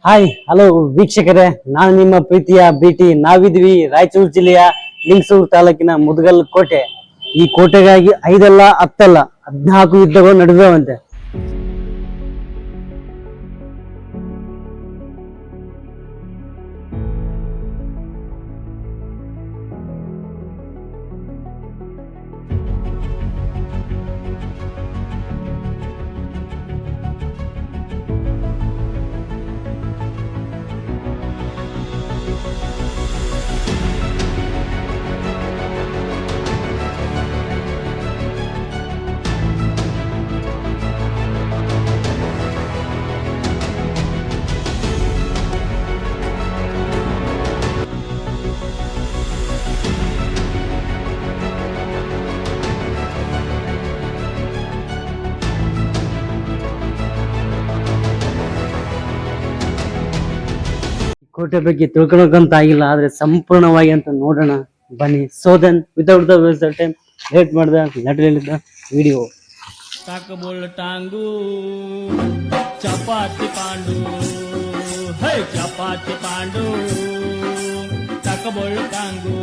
Hi hello ವೀಕ್ಷಕರೇ, ನಾನು ನಿಮ್ಮ ಪ್ರೀತಿಯ ಬಿಟಿ. ನಾವಿದ್ವಿ ರಾಯಚೂರು ಜಿಲ್ಲೆಯ ಲಿಂಗಸೂರು ತಾಲೂಕಿನ ಮುದಗಲ್ ಕೋಟೆ. ಈ ಕೋಟೆಗಾಗಿ 5 ಅಲ್ಲ 10 ಅಲ್ಲ 14 ಯುದ್ಧಗಳು ನಡೆದವಂತೆ. ಕೋಟೆ ಬಗ್ಗೆ ತಿಳ್ಕೊಳಕಂತ ಆಗಿಲ್ಲ, ಆದ್ರೆ ಸಂಪೂರ್ಣವಾಗಿ ಅಂತ ನೋಡೋಣ ಬನ್ನಿ. So then without the waste time late ಮಾಡಿದ ನಟರಿಲ್ಲಿದ್ದ ವಿಡಿಯೋ ಬೋಲ್ ಟಾಂಗು ಚಪಾತಿ ಪಾಂಡು ಹೈ ಚಪಾತಿ ಪಾಂಡು ಬೋಲ್ ಟಾಂಗು.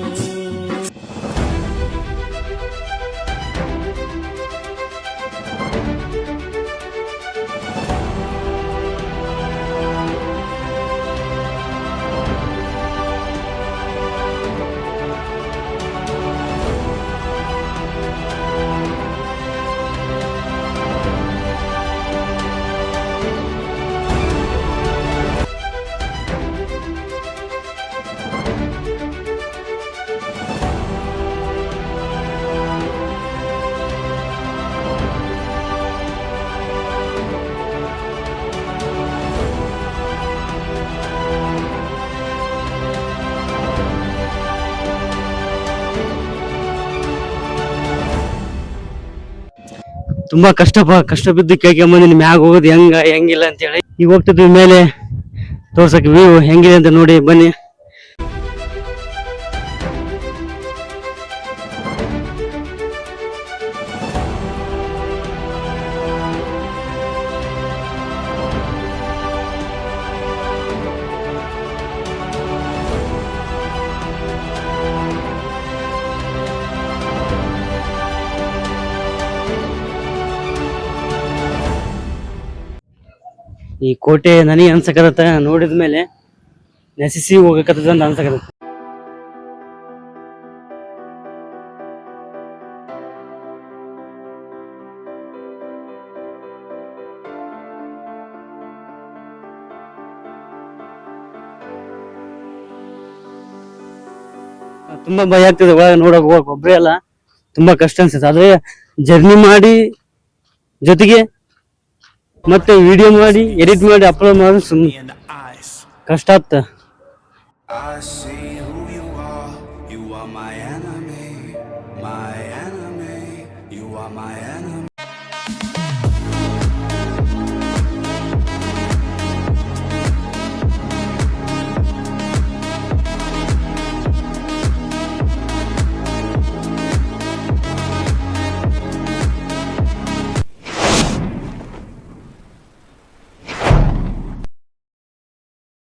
ತುಂಬಾ ಕಷ್ಟ ಬಿದ್ದು ಕೇಳ್ಕೊಂಬಂದಿನಿ ಮ್ಯಾಗ ಹೋಗೋದು ಹೆಂಗಿಲ್ಲ ಅಂತ ಹೇಳಿ. ಈಗ ಹೋಗ್ತಿದ್ವಿ ಮೇಲೆ ತೋರ್ಸಕ್ ವ್ಯೂ ಹೆಂಗಿದೆ ಅಂತ ನೋಡಿ ಬನ್ನಿ. ಈ ಕೋಟೆ ನನಗೆ ಅನ್ಸಕತ್ತ ನೋಡಿದ್ಮೇಲೆ ನೆಸಿಸಿ ಹೋಗಕತ್ತದ ಅಂತ ಅನ್ಸಕತ್ತ. ತುಂಬಾ ಭಯ ಆಗ್ತದೆ ಒಳಗೆ ನೋಡಕ್ ಹೋಗಕ್, ಒಬ್ರೇ ಅಲ್ಲ ತುಂಬಾ ಕಷ್ಟ ಅನ್ಸುತ್ತೆ. ಆದ್ರೆ ಜರ್ನಿ ಮಾಡಿ ಜೊತೆಗೆ ಮತ್ತೆ ವಿಡಿಯೋ ಮಾಡಿ ಎಡಿಟ್ ಮಾಡಿ ಅಪ್ಲೋಡ್ ಮಾಡೋದು ಕಷ್ಟ ಆಗ್ತ.